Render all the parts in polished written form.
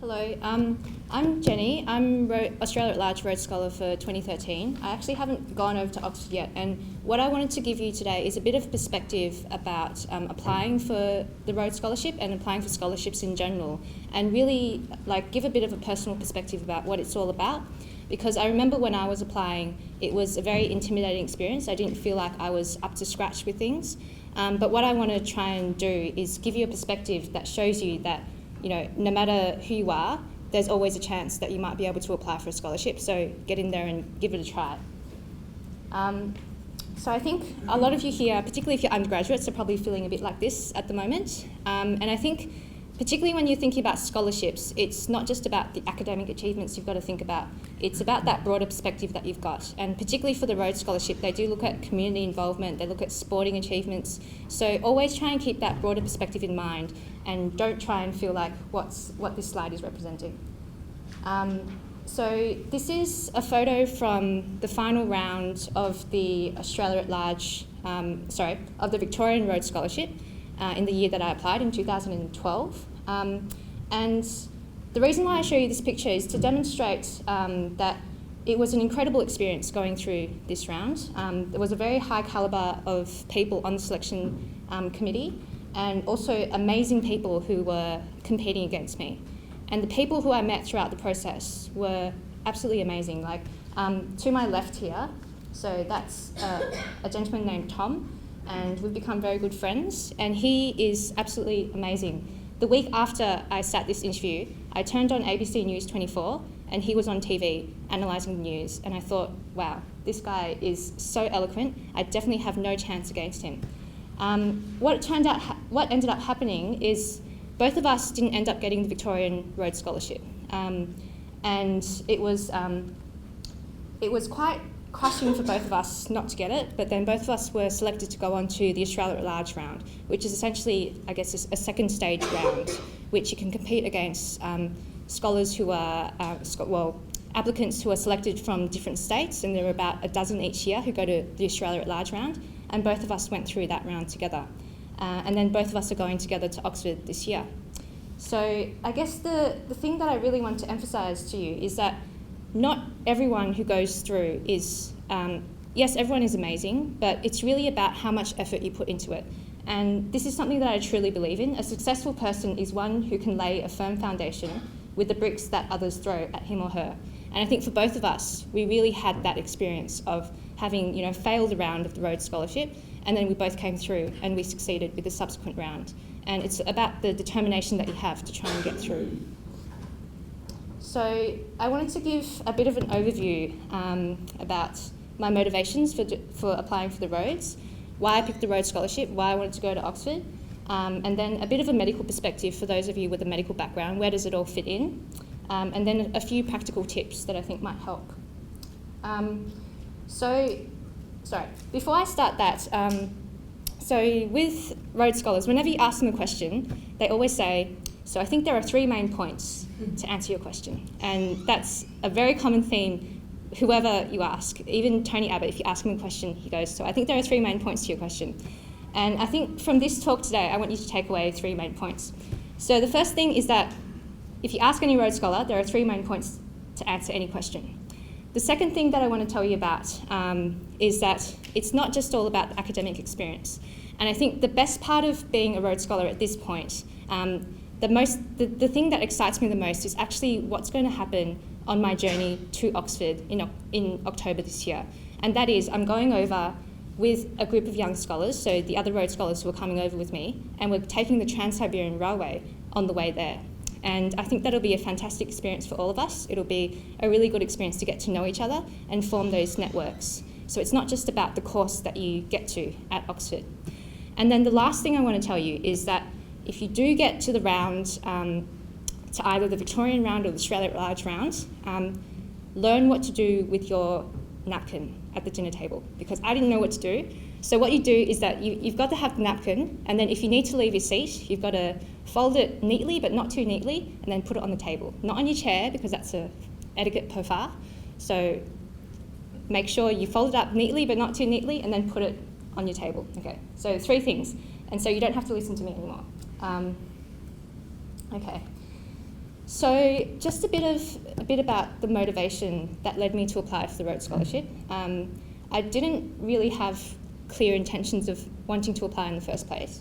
Hello, I'm Jenny. I'm Australia at Large Rhodes Scholar for 2013. I actually haven't gone over to Oxford yet, and what I wanted to give you today is a bit of perspective about applying for the Rhodes Scholarship and applying for scholarships in general, and really give a bit of a personal perspective about what it's all about. Because I remember when I was applying, it was a very intimidating experience. I didn't feel like I was up to scratch with things. But what I want to try and do is give you a perspective that shows you that no matter who you are, there's always a chance that you might be able to apply for a scholarship. So get in there and give it a try. So I think a lot of you here, particularly if you're undergraduates, are probably feeling a bit like this at the moment. And I think particularly when you're thinking about scholarships, it's not just about the academic achievements you've got to think about. It's about that broader perspective that you've got. And particularly for the Rhodes Scholarship, they do look at community involvement, they look at sporting achievements. So always try and keep that broader perspective in mind, and don't try and feel like what this slide is representing. So this is a photo from the final round of the Australia at Large, of the Victorian Rhodes Scholarship in the year that I applied in 2012. And the reason why I show you this picture is to demonstrate that it was an incredible experience going through this round. There was a very high calibre of people on the selection committee, and also amazing people who were competing against me. And the people who I met throughout the process were absolutely amazing. To my left here, so that's a gentleman named Tom, and we've become very good friends, and he is absolutely amazing. The week after I sat this interview, I turned on ABC News 24, and he was on TV analysing the news, and I thought, wow, this guy is so eloquent, I definitely have no chance against him. What ended up happening is both of us didn't end up getting the Victorian Rhodes Scholarship, and it was quite crushing for both of us not to get it, but then both of us were selected to go on to the Australia at Large round, which is essentially, I guess, a second stage round, which you can compete against scholars who are, applicants who are selected from different states, and there are about a dozen each year who go to the Australia at Large round, and both of us went through that round together. And then both of us are going together to Oxford this year. So I guess the thing that I really want to emphasise to you is that not everyone who goes through is, yes, everyone is amazing, but it's really about how much effort you put into it. And this is something that I truly believe in. A successful person is one who can lay a firm foundation with the bricks that others throw at him or her. And I think for both of us, we really had that experience of having, failed a round of the Rhodes Scholarship, and then we both came through and we succeeded with the subsequent round. And it's about the determination that you have to try and get through. So I wanted to give a bit of an overview about my motivations for applying for the Rhodes, why I picked the Rhodes Scholarship, why I wanted to go to Oxford, and then a bit of a medical perspective for those of you with a medical background, where does it all fit in, and then a few practical tips that I think might help. Before I start that, so with Rhodes Scholars, whenever you ask them a question, they always say, so I think there are 3 main points to answer your question. And that's a very common theme, whoever you ask. Even Tony Abbott, if you ask him a question, he goes, so I think there are 3 main points to your question. And I think from this talk today, I want you to take away 3 main points. So the first thing is that if you ask any Rhodes Scholar, there are 3 main points to answer any question. The second thing that I want to tell you about is that it's not just all about the academic experience. And I think the best part of being a Rhodes Scholar at this point, the thing that excites me the most is actually what's going to happen on my journey to Oxford in October this year. And that is, I'm going over with a group of young scholars, so the other Rhodes Scholars who are coming over with me, and we're taking the Trans-Siberian Railway on the way there. And I think that'll be a fantastic experience for all of us. It'll be a really good experience to get to know each other and form those networks. So it's not just about the course that you get to at Oxford. And then the last thing I want to tell you is that if you do get to the round, to either the Victorian round or the Australia at Large round, learn what to do with your napkin at the dinner table, because I didn't know what to do. So what you do is that you've got to have the napkin, and then if you need to leave your seat, you've got to fold it neatly, but not too neatly, and then put it on the table. Not on your chair, because that's a etiquette per far. So make sure you fold it up neatly, but not too neatly, and then put it on your table. Okay, so 3 things. And so you don't have to listen to me anymore. Okay. So just a bit about the motivation that led me to apply for the Rhodes Scholarship. I didn't really have clear intentions of wanting to apply in the first place.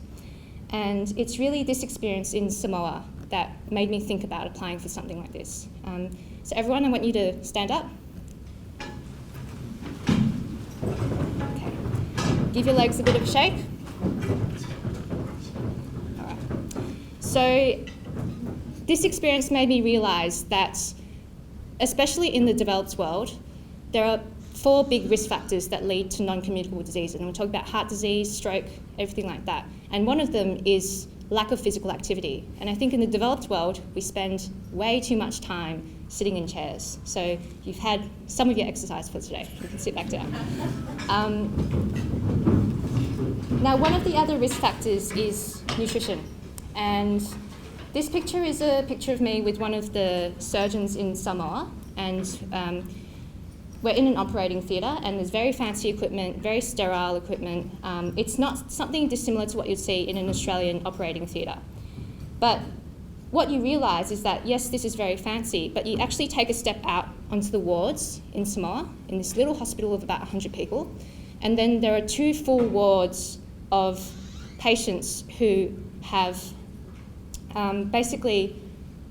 And it's really this experience in Samoa that made me think about applying for something like this. So everyone, I want you to stand up. Okay. Give your legs a bit of a shake. All right. So this experience made me realise that, especially in the developed world, there are 4 big risk factors that lead to non-communicable disease. And we're talking about heart disease, stroke, everything like that. And one of them is lack of physical activity. And I think in the developed world, we spend way too much time sitting in chairs. So you've had some of your exercise for today. You can sit back down. Now, one of the other risk factors is nutrition. And this picture is a picture of me with one of the surgeons in Samoa. And we're in an operating theatre, and there's very fancy equipment, very sterile equipment. It's not something dissimilar to what you'd see in an Australian operating theatre. But what you realise is that, yes, this is very fancy, but you actually take a step out onto the wards in Samoa, in this little hospital of about 100 people, and then there are 2 full wards of patients who have basically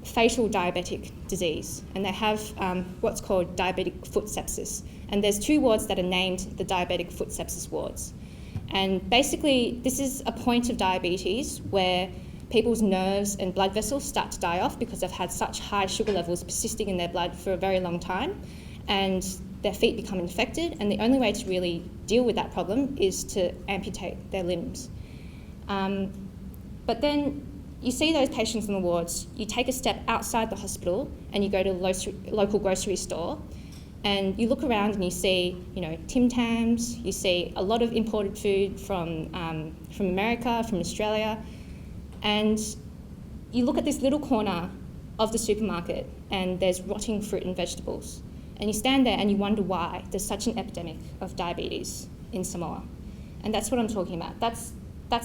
fatal diabetic disease, and they have what's called diabetic foot sepsis. And there's 2 wards that are named the diabetic foot sepsis wards. And basically, this is a point of diabetes where people's nerves and blood vessels start to die off because they've had such high sugar levels persisting in their blood for a very long time, and their feet become infected, and the only way to really deal with that problem is to amputate their limbs. But then you see those patients in the wards, you take a step outside the hospital and you go to a local grocery store, and you look around and you see, Tim Tams, you see a lot of imported food from America, from Australia, and you look at this little corner of the supermarket and there's rotting fruit and vegetables. And you stand there and you wonder why there's such an epidemic of diabetes in Samoa. And that's what I'm talking about. That's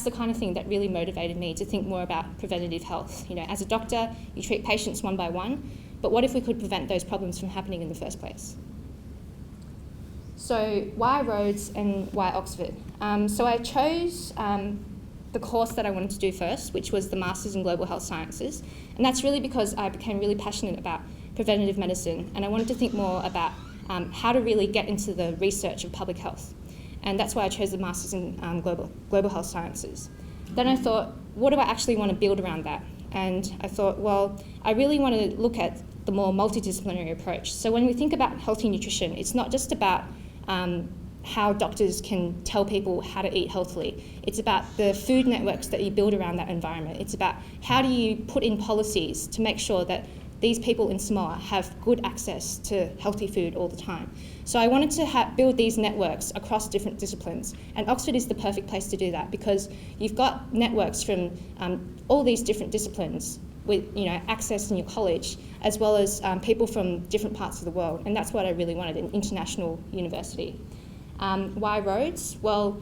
the kind of thing that really motivated me to think more about preventative health. As a doctor, you treat patients one by one, but what if we could prevent those problems from happening in the first place? So why Rhodes and why Oxford? So I chose the course that I wanted to do first, which was the Masters in Global Health Sciences, and that's really because I became really passionate about preventative medicine, and I wanted to think more about how to really get into the research of public health. And that's why I chose the Masters in Global Health Sciences. Then I thought, what do I actually want to build around that? And I thought, well, I really want to look at the more multidisciplinary approach. So when we think about healthy nutrition, it's not just about how doctors can tell people how to eat healthily. It's about the food networks that you build around that environment. It's about how do you put in policies to make sure that these people in Samoa have good access to healthy food all the time. So I wanted to build these networks across different disciplines, and Oxford is the perfect place to do that because you've got networks from all these different disciplines with access in your college, as well as people from different parts of the world, and that's what I really wanted, an international university. Why Rhodes? Well,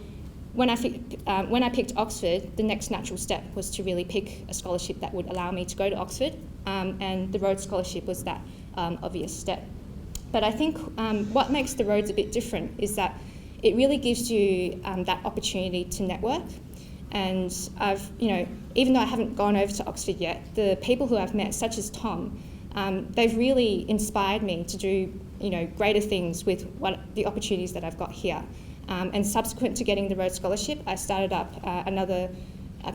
when I picked Oxford, the next natural step was to really pick a scholarship that would allow me to go to Oxford, and the Rhodes Scholarship was that obvious step. But I think what makes the Rhodes a bit different is that it really gives you that opportunity to network. And I've, even though I haven't gone over to Oxford yet, the people who I've met, such as Tom, they've really inspired me to do, greater things with the opportunities that I've got here. And subsequent to getting the Rhodes Scholarship, I started up another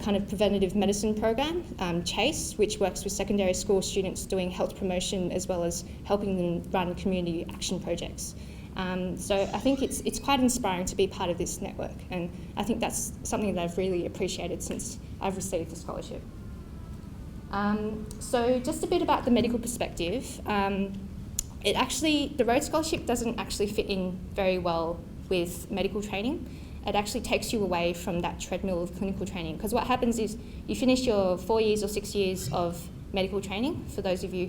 kind of preventative medicine program, CHASE, which works with secondary school students doing health promotion as well as helping them run community action projects. So I think it's quite inspiring to be part of this network, and I think that's something that I've really appreciated since I've received the scholarship. So just a bit about the medical perspective. The Rhodes Scholarship doesn't actually fit in very well with medical training. It actually takes you away from that treadmill of clinical training, because what happens is you finish your 4 years or 6 years of medical training, for those of you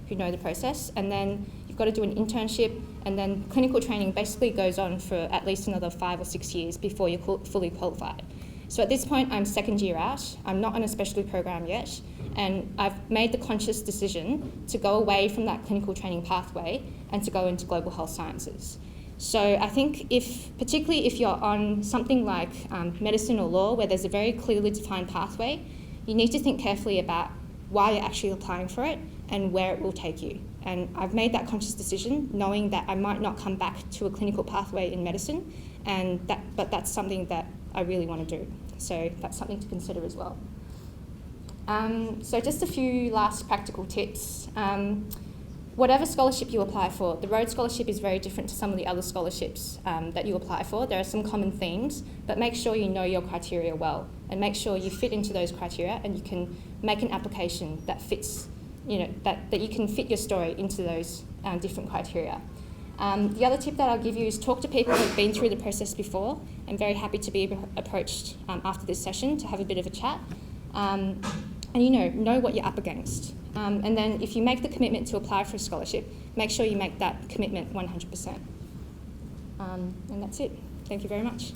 who know the process, and then you've got to do an internship, and then clinical training basically goes on for at least another 5 or 6 years before you're fully qualified. So at this point, I'm second year out. I'm not on a specialty program yet, and I've made the conscious decision to go away from that clinical training pathway and to go into global health sciences. So I think particularly if you're on something like medicine or law, where there's a very clearly defined pathway, you need to think carefully about why you're actually applying for it and where it will take you. And I've made that conscious decision, knowing that I might not come back to a clinical pathway in medicine, but that's something that I really want to do. So that's something to consider as well. So just a few last practical tips. Whatever scholarship you apply for, the Rhodes Scholarship is very different to some of the other scholarships that you apply for. There are some common themes, but make sure you know your criteria well and make sure you fit into those criteria and you can make an application that fits, that you can fit your story into those different criteria. The other tip that I'll give you is talk to people who've been through the process before. I'm very happy to be approached after this session to have a bit of a chat. And know what you're up against. And then if you make the commitment to apply for a scholarship, make sure you make that commitment 100%. And that's it. Thank you very much.